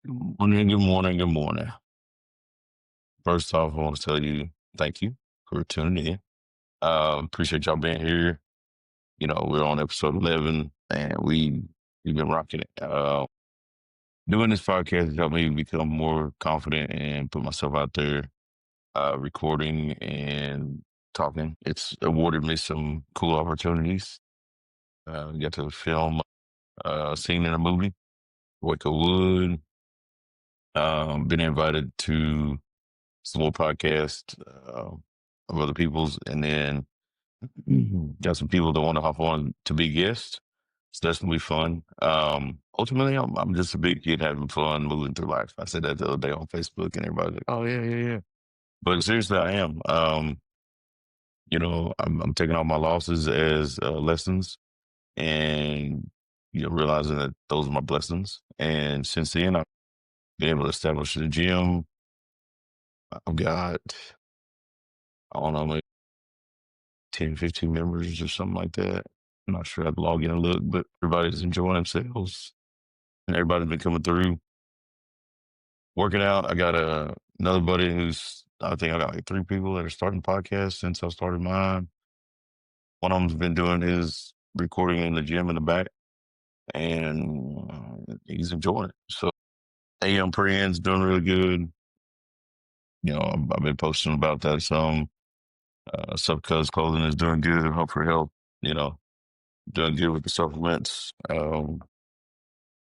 Good morning, good morning, good morning. First off, I want to tell you thank you for tuning in. Appreciate y'all being here. We're on episode 11 and we've been rocking it. Doing this podcast has helped me become more confident and put myself out there, recording and talking. It's awarded me some cool opportunities. Got to film a scene in a movie, Waco Wood. Been invited to some more podcasts of other people's, and then got some people that want to hop on to be guests. So that's gonna be fun. Ultimately, I'm just a big kid having fun moving through life. I said that the other day on Facebook, and everybody's like, "Oh yeah, yeah, yeah." But seriously, I am. I'm taking all my losses as lessons, and realizing that those are my blessings. And since then, I've been able to establish the gym. I've got, I don't know, maybe 10, 15 members or something like that. I'm not sure I'd log in and look, but everybody's enjoying themselves and everybody's been coming through, working out. I got another buddy I think I got like three people that are starting podcasts since I started mine. One of them's been doing his recording in the gym in the back, and he's enjoying it. So AM Praying's doing really good. I've been posting about that some. Subcuz Clothing is doing good. Hope for help. You know, doing good with the supplements.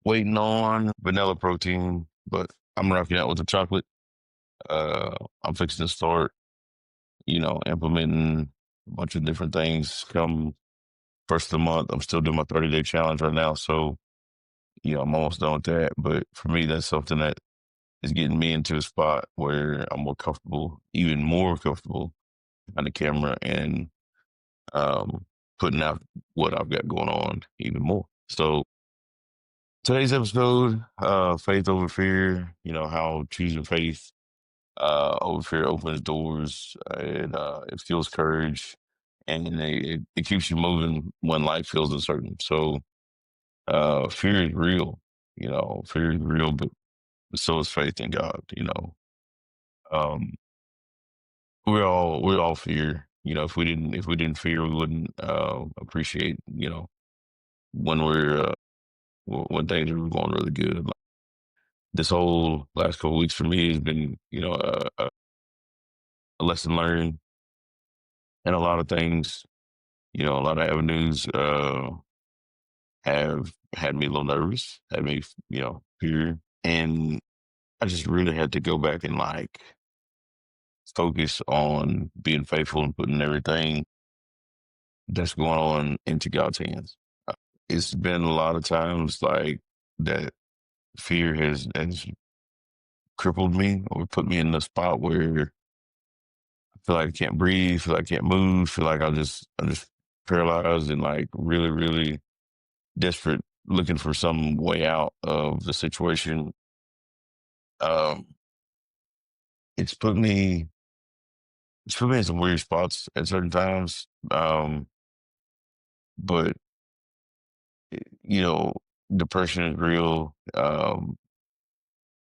Waiting on vanilla protein, but I'm rocking out with the chocolate. I'm fixing to start, implementing a bunch of different things come first of the month. I'm still doing my 30-day challenge right now. So, I'm almost done with that. But for me, that's something that is getting me into a spot where I'm more comfortable, even more comfortable on the camera and um, putting out what I've got going on even more. So today's episode, faith over fear, how choosing faith over fear opens doors, and it fuels courage, and it keeps you moving when life feels uncertain. So fear is real, fear is real, but so is faith in God. Um, we all fear. If we didn't fear, we wouldn't appreciate. When when things are going really good. Like, this whole last couple of weeks for me has been, a lesson learned and a lot of things. A lot of avenues have had me a little nervous, had me, fear. And I just really had to go back and like focus on being faithful and putting everything that's going on into God's hands. It's been a lot of times like that fear has crippled me or put me in the spot where I feel like I can't breathe, feel like I can't move, feel like I'm just paralyzed and like really, really desperate, looking for some way out of the situation. Um, it's put me it's put me in some weird spots at certain times. But you know, depression is real.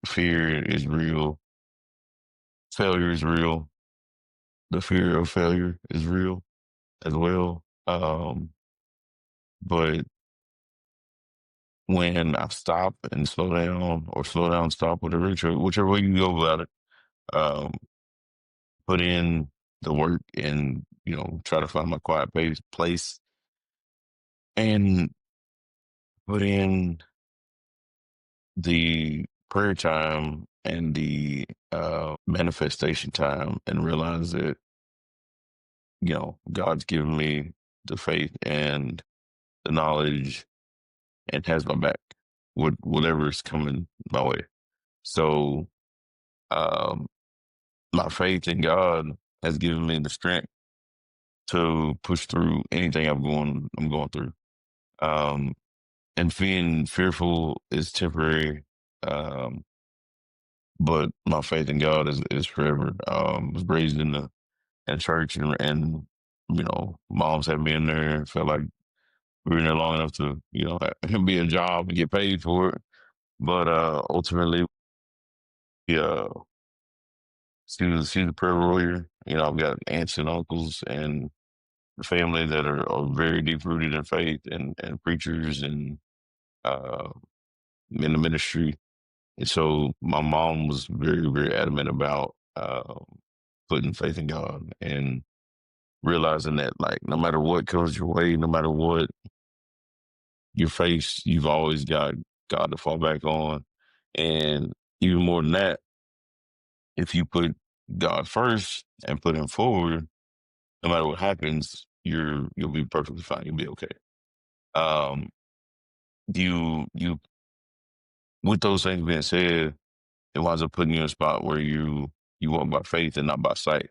Fear is real. Failure is real. The fear of failure is real as well. But when I stop and slow down, or slow down, stop, whichever way you go about it, um, put in the work and try to find my quiet place and put in the prayer time and the manifestation time and realize that God's given me the faith and the knowledge and has my back with whatever is coming my way. So um, my faith in God has given me the strength to push through anything I'm going through. Um, and being fearful is temporary, um, but my faith in God is forever. I was raised in church, and moms had me in there. Felt like we were in there long enough to be a job and get paid for it. But ultimately, Yeah, she's a prayer warrior. You know, I've got aunts and uncles and family that are very deep rooted in faith and preachers and uh, in the ministry. And so my mom was very, very adamant about putting faith in God and realizing that, like, no matter what comes your way, no matter what you face, you've always got God to fall back on. And even more than that, if you put God first and put Him forward, no matter what happens, you'll be perfectly fine. You'll be okay. Um, you with those things being said, it winds up putting you in a spot where you walk by faith and not by sight.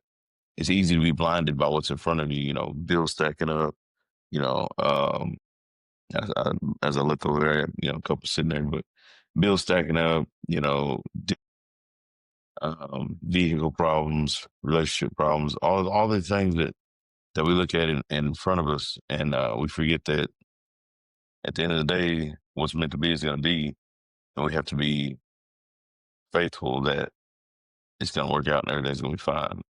It's easy to be blinded by what's in front of you. You know, bills stacking up. You know, as I look over there, you know, a couple sitting there, but bills stacking up. You know, vehicle problems, relationship problems, all the things that we look at in front of us, and we forget that at the end of the day, what's meant to be is going to be, and we have to be faithful that it's going to work out and everything's going to be fine.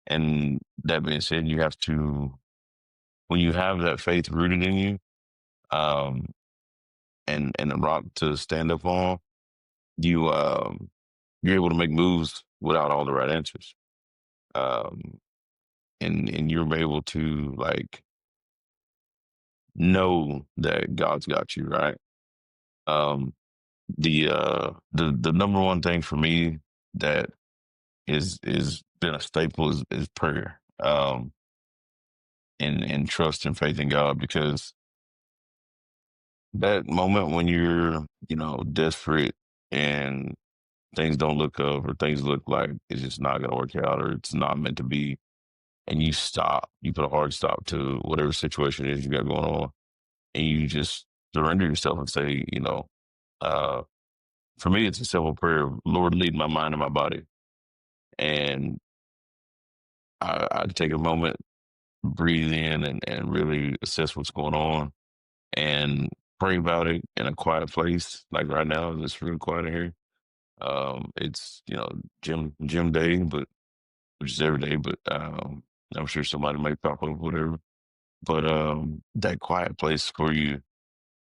And that being said, you have to, when you have that faith rooted in you, um, and a rock to stand up on, you you're able to make moves without all the right answers. Um, and you're able to, like, know that God's got you, right? Um, the number one thing for me that is been a staple is prayer. And trust and faith in God, because that moment when you're, you know, desperate and things don't look up, or things look like it's just not gonna work out, or it's not meant to be, and you stop, you put a hard stop to whatever situation it is you got going on, and you just surrender yourself and say, you know, uh, for me, it's a simple prayer: Lord, lead my mind and my body. And I take a moment, breathe in, and really assess what's going on, and pray about it in a quiet place. Like right now, it's real quiet in here. It's, you know, gym day, but which is every day, but I'm sure somebody might pop up, whatever. But that quiet place for you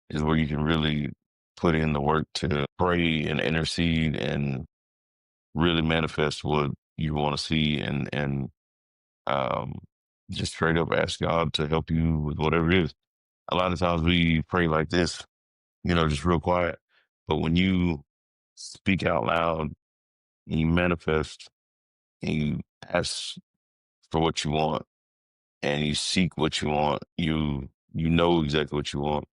is where you can really put in the work to pray and intercede and really manifest what you want to see, and um, just straight up ask God to help you with whatever it is. A lot of times we pray like this, you know, just real quiet. But when you speak out loud and you manifest and you ask for what you want and you seek what you want, you know exactly what you want.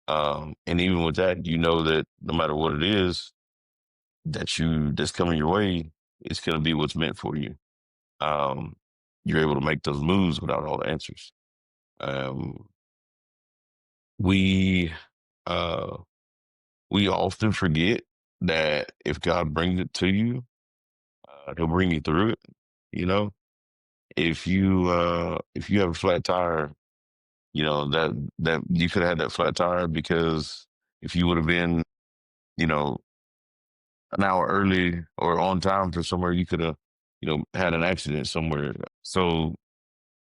And even with that, you know that no matter what it is that's coming your way, it's gonna be what's meant for you. Um, you're able to make those moves without all the answers. Um, we uh, we often forget that if God brings it to you, He'll bring you through it. You know, if you have a flat tire, you know that you could have had that flat tire because if you would have been, you know, an hour early or on time for somewhere, you could have, you know, had an accident somewhere. So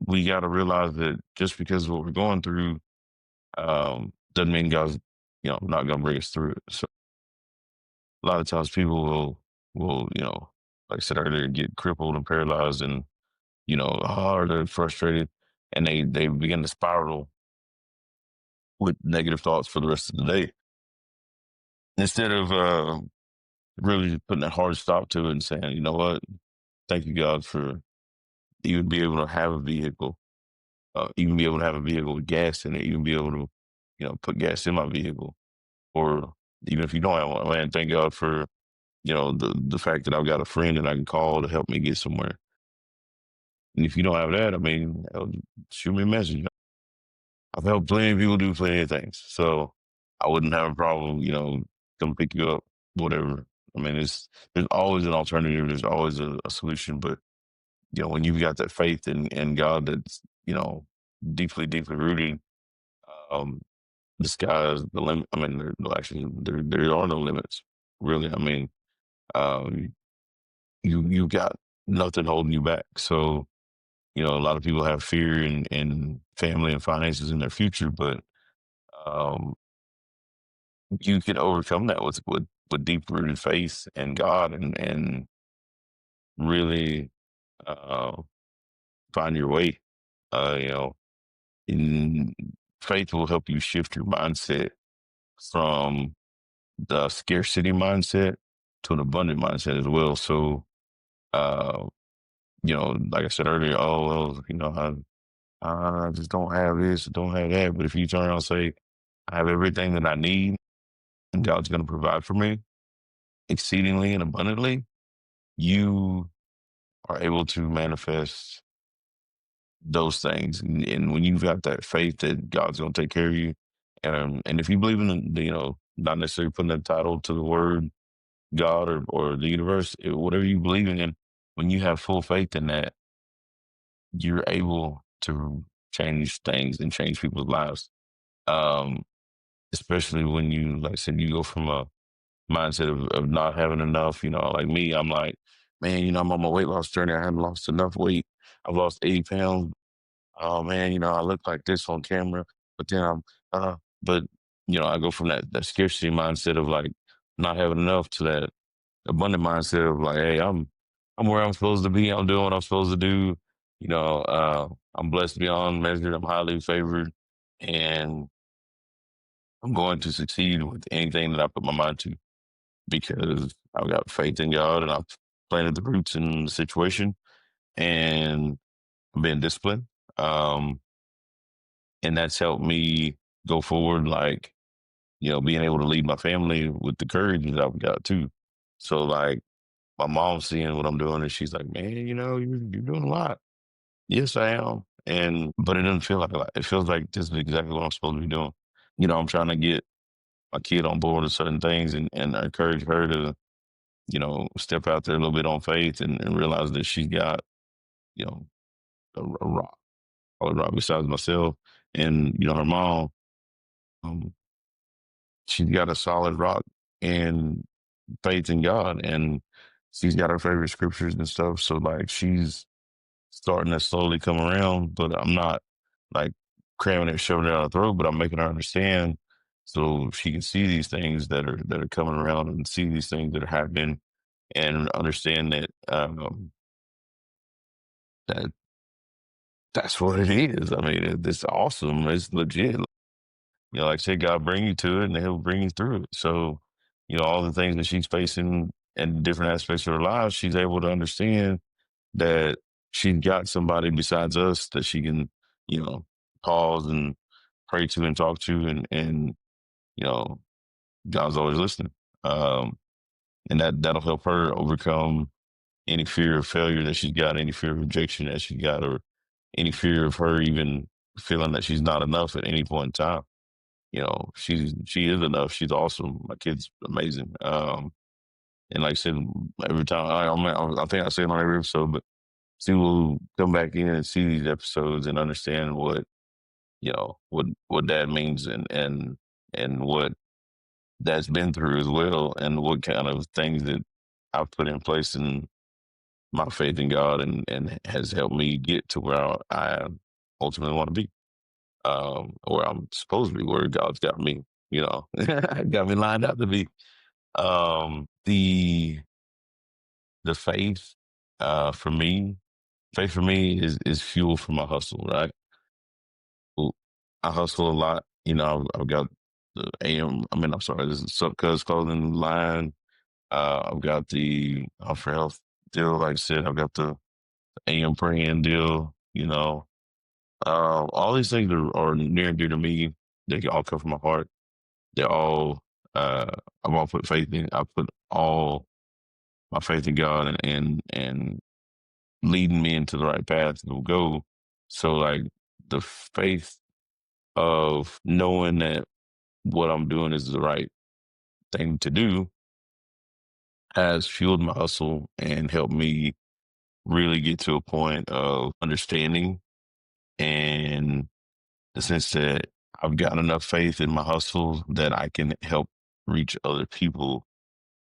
we got to realize that just because of what we're going through, doesn't mean God's, you know, not going to bring us through it. So a lot of times people will, you know, like I said earlier, get crippled and paralyzed, and, you know, or they're frustrated, and they begin to spiral with negative thoughts for the rest of the day instead of really putting a hard stop to it and saying, you know what, thank you God for even be able to have a vehicle, even be able to have a vehicle with gas in it, even be able to, you know, put gas in my vehicle, or even if you don't have one, man, thank God for, you know, the fact that I've got a friend that I can call to help me get somewhere. And if you don't have that, I mean, hell, shoot me a message. I've helped plenty of people do plenty of things, so I wouldn't have a problem, you know, come pick you up, whatever. I mean, there's always an alternative. There's always a solution. But, you know, when you've got that faith in God that's, you know, deeply, deeply rooted, um, the sky is the limit. I mean, there, no, actually, there are no limits, really. I mean, um, you got nothing holding you back. So, a lot of people have fear in family and finances in their future, but um, you can overcome that with deep rooted faith in God and really uh, find your way. You know, in, faith will help you shift your mindset from the scarcity mindset to an abundant mindset as well. So, uh, like I said earlier, oh well, I just don't have this, don't have that. But if you turn around and say, I have everything that I need, and God's going to provide for me exceedingly and abundantly, you are able to manifest those things. And when you've got that faith that God's going to take care of you, and if you believe in not necessarily putting that title to the word God or the universe, whatever you believe in, when you have full faith in that, you're able to change things and change people's lives. Um, Especially when you, like I said, you go from a mindset of not having enough. Like me, I'm like, man, I'm on my weight loss journey. I haven't lost enough weight. I've lost 80 pounds. Oh man, I look like this on camera, but then uh, but I go from that scarcity mindset of like not having enough to that abundant mindset of like, hey, I'm where I'm supposed to be. I'm doing what I'm supposed to do. I'm blessed beyond measure. I'm highly favored, and I'm going to succeed with anything that I put my mind to because I've got faith in God and I've planted the roots in the situation and I've been disciplined. Um, and that's helped me go forward, like, being able to lead my family with the courage that I've got too. So, like, my mom's seeing what I'm doing and she's like, man, you're doing a lot. Yes, I am. But it doesn't feel like a lot. It feels like this is exactly what I'm supposed to be doing. I'm trying to get my kid on board with certain things and encourage her to step out there a little bit on faith and realize that she's got, you know, a rock, solid rock besides myself. And, her mom, um, she's got a solid rock and faith in God. And she's got her favorite scriptures and stuff. So, like, she's starting to slowly come around, but I'm not like cramming it, shoving it down her throat, but I'm making her understand so she can see these things that are coming around and see these things that are happening and understand that that's what it is. I mean, it's awesome. It's legit. Like I said, God bring you to it and he'll bring you through it. So, all the things that she's facing in different aspects of her life, she's able to understand that she's got somebody besides us that she can, you know, pause and pray to and talk to and you know, God's always listening. Um, and that'll help her overcome any fear of failure that she's got, any fear of rejection that she got, or any fear of her even feeling that she's not enough at any point in time. She is enough. She's awesome. My kid's amazing. And like I said, every time I think I say it on every episode, but she will come back in and see these episodes and understand what dad means and what that's been through as well, and what kind of things that I've put in place in my faith in God and has helped me get to where I ultimately want to be, where I'm supposed to be, where God's got me, got me lined up to be. The faith, for me, faith for me is fuel for my hustle, right? Well, I hustle a lot. I've got the I'm sorry, this is Sup Cuz clothing line. I've got the Offer Health deal. Like I said, I've got the AM praying deal. All these things are near and dear to me. They all come from my heart. They're all, I've all put faith in. I put all my faith in God and leading me into the right path to go. So, like, the faith of knowing that what I'm doing is the right thing to do has fueled my hustle and helped me really get to a point of understanding and the sense that I've got enough faith in my hustle that I can help reach other people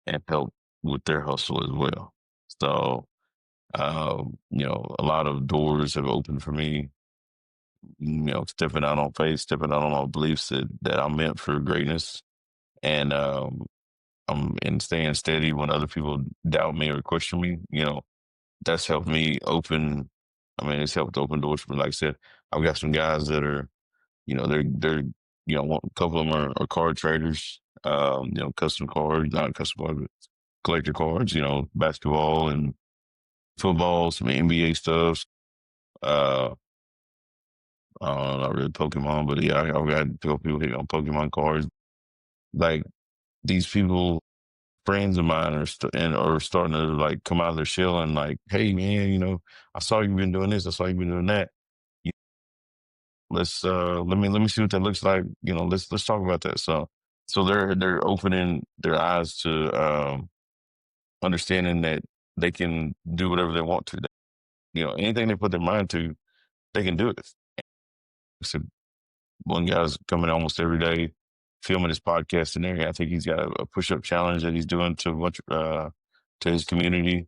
and help with their hustle as well. So, a lot of doors have opened for me, stepping out on faith, stepping out on my beliefs that I'm meant for greatness. And I'm and staying steady when other people doubt me or question me, that's helped me open. I mean, it's helped open doors for me. Like I said, I've got some guys that are, they're, a couple of them are card traders, custom cards, not custom cards, but collector cards, basketball and football, some NBA stuff. Uh, not really Pokemon, but yeah, I've got a couple people hitting on Pokemon cards. Like these people, friends of mine are starting to like come out of their shell and like, hey man, I saw you been doing this. I saw you been doing that. You- let me see what that looks like. Let's talk about that. So they're opening their eyes to understanding that they can do whatever they want to. Anything they put their mind to, they can do it. So one guy's coming almost every day, filming his podcast and everything. I think he's got a push-up challenge that he's doing to his community.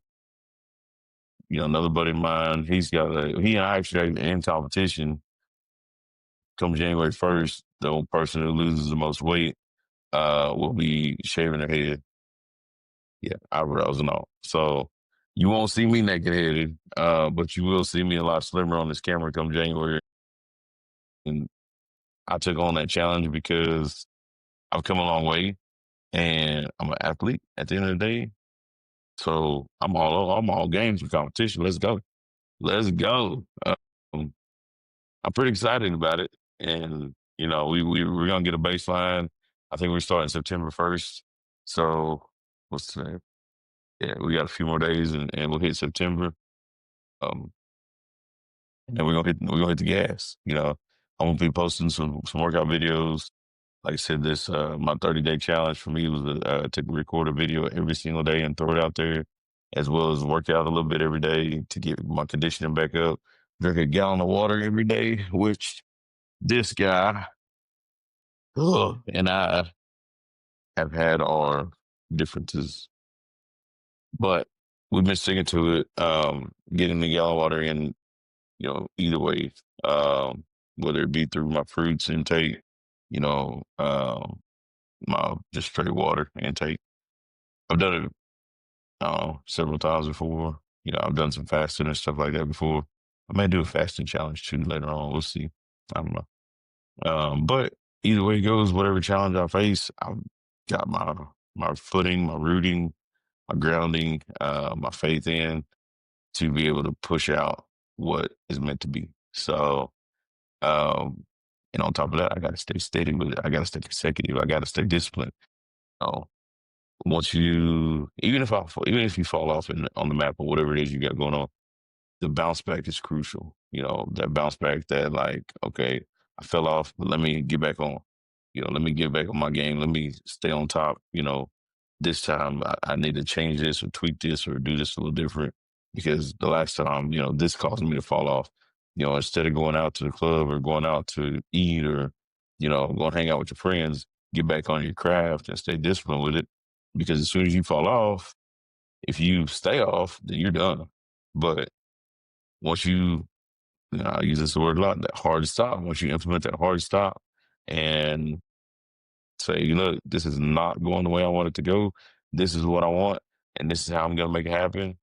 Another buddy of mine, he and I actually are in competition come January 1st. The person who loses the most weight will be shaving their head. Yeah, eyebrows and all. So you won't see me naked headed, but you will see me a lot slimmer on this camera come January. And I took on that challenge because I've come a long way and I'm an athlete at the end of the day. So I'm all games for competition. Let's go. Let's go. I'm pretty excited about it. And, we're gonna get a baseline. I think we're starting September 1st. So what's today? Yeah, we got a few more days and we'll hit September. Um and we're gonna hit the gas. I'm gonna be posting some workout videos. Like I said, this my 30-day challenge for me was to record a video every single day and throw it out there, as well as work out a little bit every day to get my conditioning back up. Drink a gallon of water every day, which this guy and I have had our differences, but we've been sticking to it. Getting the gallon of water in, either way, whether it be through my fruits intake, you know, um, my just straight water intake. I've done it several times before. I've done some fasting and stuff like that before. I may do a fasting challenge too later on. We'll see. I don't know. But either way it goes, whatever challenge I face, I've got my footing, my rooting, my grounding, my faith in to be able to push out what is meant to be. So, um, and on top of that, I got to stay steady with it. I got to stay consecutive. I got to stay disciplined. Oh, even if you fall off on the map or whatever it is you got going on, the bounce back is crucial. That bounce back that like, okay, I fell off, but let me get back on. Let me get back on my game. Let me stay on top. This time I need to change this or tweak this or do this a little different because the last time, this caused me to fall off. Instead of going out to the club or going out to eat or, going hang out with your friends, get back on your craft and stay disciplined with it. Because as soon as you fall off, if you stay off, then you're done. But once I use this word a lot, that hard stop, once you implement that hard stop and say, look, this is not going the way I want it to go. This is what I want, and this is how I'm going to make it happen.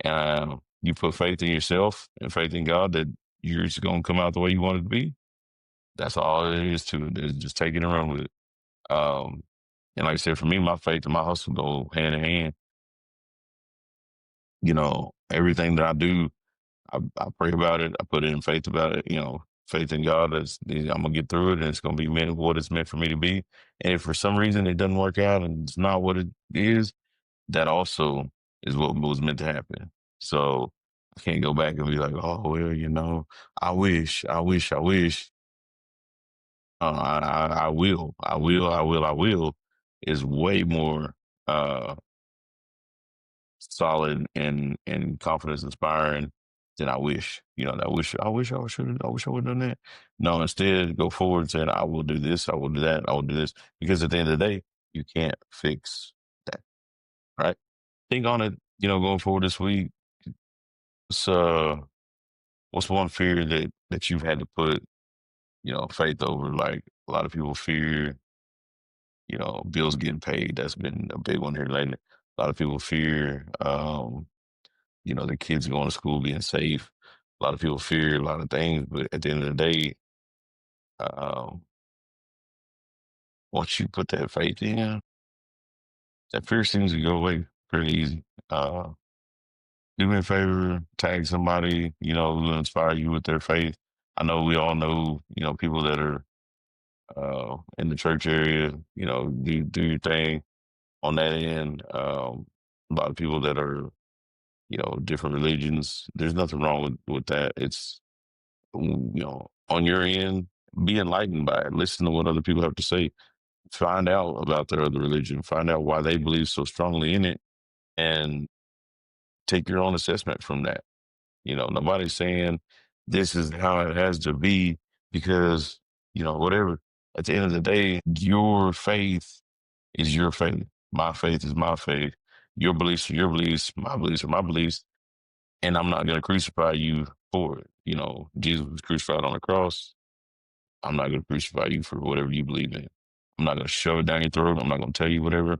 And you put faith in yourself and faith in God that you're just going to come out the way you want it to be. That's all it is to it. Is just take it and run with it. Um, and like I said, for me, my faith and my hustle go hand in hand. Everything that I do, I pray about it. I put it in faith about it. Faith in God that I'm gonna get through it, and it's gonna be meant what it's meant for me to be. And if for some reason it doesn't work out and it's not what it is, that also is what was meant to happen. So I can't go back and be like, oh well, I wish. I will is way more. Solid and confidence inspiring than I wish. I wish I would have done that. No, instead go forward saying I will do this, I will do that, I will do this. Because at the end of the day, you can't fix that. Right. think on it, going forward this week. What's what's one fear that you've had to put, faith over? Like a lot of people fear, bills getting paid. That's been a big one here lately. A lot of people fear, their kids going to school being safe. A lot of people fear a lot of things, but at the end of the day, um, once you put that faith in, that fear seems to go away pretty easy. Do me a favor, tag somebody, who inspire you with their faith. I know we all know, people that are in the church area, do your thing on that end. A lot of people that are, different religions. There's nothing wrong with that. It's, on your end, be enlightened by it. Listen to what other people have to say. Find out about their other religion. Find out why they believe so strongly in it, and take your own assessment from that. Nobody's saying this is how it has to be because, whatever. At the end of the day, your faith is your faith. My faith is my faith. Your beliefs are your beliefs. My beliefs are my beliefs. And I'm not going to crucify you for it. Jesus was crucified on the cross. I'm not going to crucify you for whatever you believe in. I'm not going to shove it down your throat. I'm not going to tell you whatever.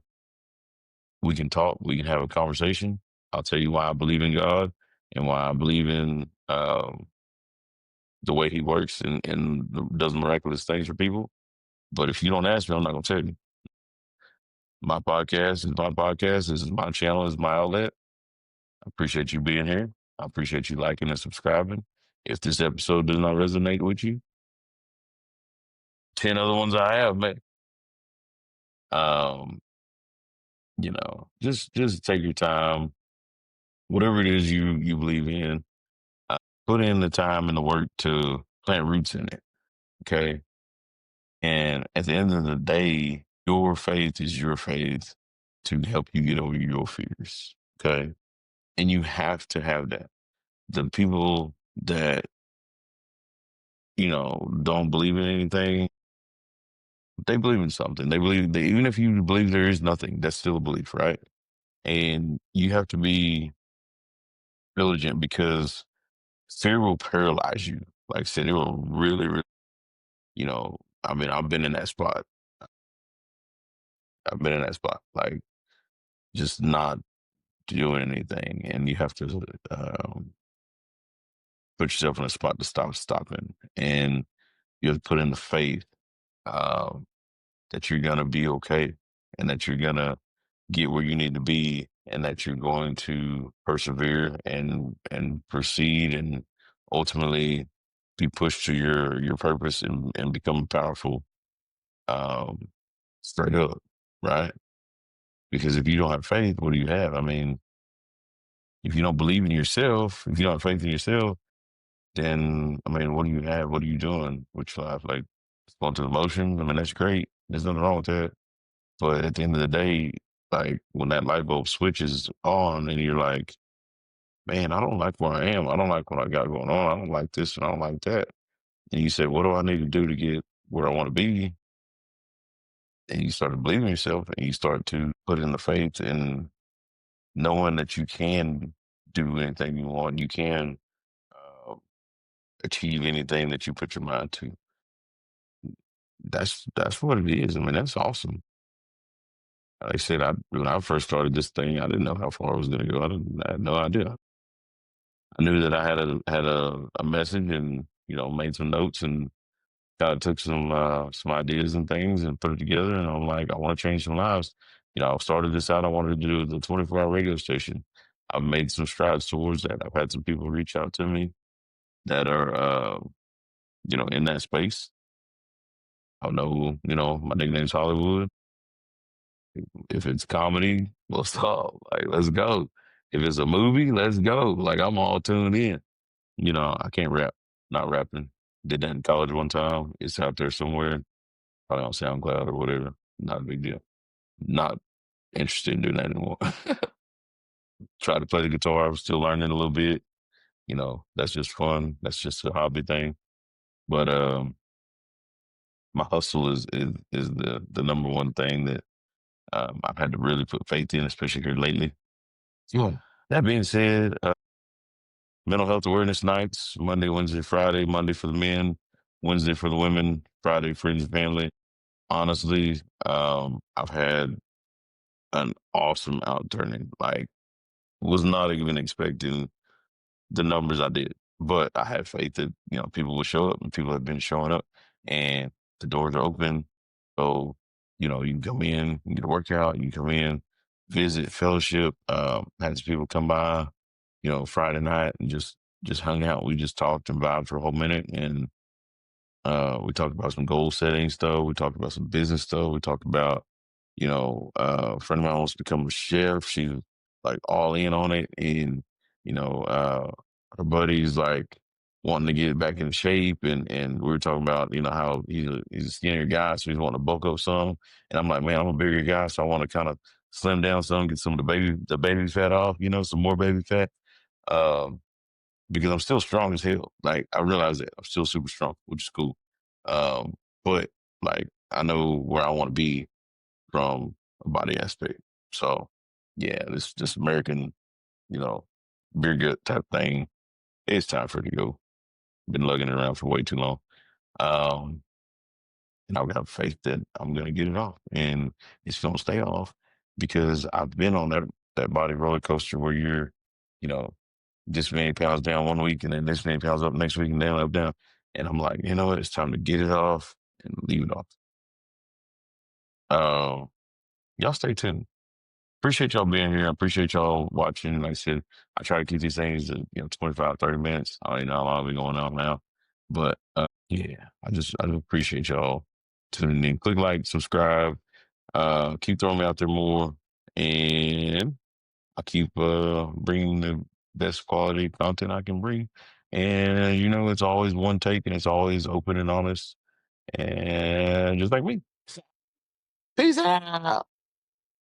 We can talk. We can have a conversation. I'll tell you why I believe in God and why I believe in the way He works and does miraculous things for people. But if you don't ask me, I'm not going to tell you. My podcast is my podcast. This is my channel. This is my outlet. I appreciate you being here. I appreciate you liking and subscribing. If this episode does not resonate with you, 10 other ones I have, man. Um, just take your time. Whatever it is you believe in, put in the time and the work to plant roots in it. Okay. And at the end of the day, your faith is your faith to help you get over your fears. Okay. And you have to have that. The people that, don't believe in anything, they believe in something. They believe that even if you believe there is nothing, that's still a belief, right? And you have to be diligent because fear will paralyze you. Like I said, it will really, really, I mean, I've been in that spot. I've been in that spot, like just not doing anything. And you have to put yourself in a spot to stop stopping. And you have to put in the faith um, that you're going to be okay and that you're going to get where you need to be and that you're going to persevere and proceed and ultimately be pushed to your purpose and become powerful um, straight up, right? Because if you don't have faith, what do you have? I mean, if you don't believe in yourself, if you don't have faith in yourself, then I mean, what do you have? What are you doing with your life? Like going to the motion? I mean, that's great. There's nothing wrong with that. But at the end of the day, like when that light bulb switches on and you're like, man, I don't like where I am. I don't like what I got going on. I don't like this and I don't like that. And you say, what do I need to do to get where I want to be? And you start to believe in yourself and you start to put in the faith and knowing that you can do anything you want. You can uh, achieve anything that you put your mind to. That's what it is. I mean, that's awesome. Like I said, when I first started this thing, I didn't know how far I was going to go. I had no idea. I knew that I had a message and made some notes and kind of took some ideas and things and put it together. And I'm like, I want to change some lives. I started this out. I wanted to do the 24-hour radio station. I've made some strides towards that. I've had some people reach out to me that are in that space. I know my nickname's Hollywood. If it's comedy, we'll stop. Like, let's go. If it's a movie, let's go. Like, I'm all tuned in. I can't rap. Not rapping. Did that in college one time. It's out there somewhere, probably on SoundCloud or whatever. Not a big deal. Not interested in doing that anymore. Tried to play the guitar. I was still learning a little bit. That's just fun. That's just a hobby thing. But my hustle is the number one thing that I've had to really put faith in, especially here lately. Yeah. That being said, mental health awareness nights, Monday, Wednesday, Friday, Monday for the men, Wednesday for the women, Friday, friends and family. Honestly, I've had an awesome outturning. Like, was not even expecting the numbers I did, but I had faith that people will show up, and people have been showing up, and the doors are open. So you can come in, you get a workout, you can come in, visit, fellowship. Had some people come by, Friday night and just hung out. We just talked and vibed for a whole minute, and we talked about some goal setting stuff. We talked about some business stuff. We talked about, a friend of mine wants to become a chef. She's like all in on it. And, her buddy's like wanting to get back in shape. And we were talking about, how he's a skinnier guy. So he's wanting to bulk up some. And I'm like, man, I'm a bigger guy. So I want to kind of slim down some, get some of the baby fat off, some more baby fat. Um, because I'm still strong as hell. Like I realize that I'm still super strong, which is cool. Um, but like I know where I want to be from a body aspect. So yeah, this American, you know, beer gut type thing. It's time for it to go. Been lugging it around for way too long. Um, and I have faith that I'm gonna get it off, and it's gonna stay off because I've been on that body roller coaster where you're, you know, this many pounds down one week and then this many pounds up next week and then up down. And I'm like, you know what? It's time to get it off and leave it off. Um, y'all stay tuned. Appreciate y'all being here. I appreciate y'all watching. Like I said, I try to keep these things to, 25, 30 minutes. I don't know how long we going on now. But yeah, I just appreciate y'all tuning in. Click like, subscribe, keep throwing me out there more. And I keep bringing the best quality content I can bring. And, it's always one take and it's always open and honest. And just like me. Peace out.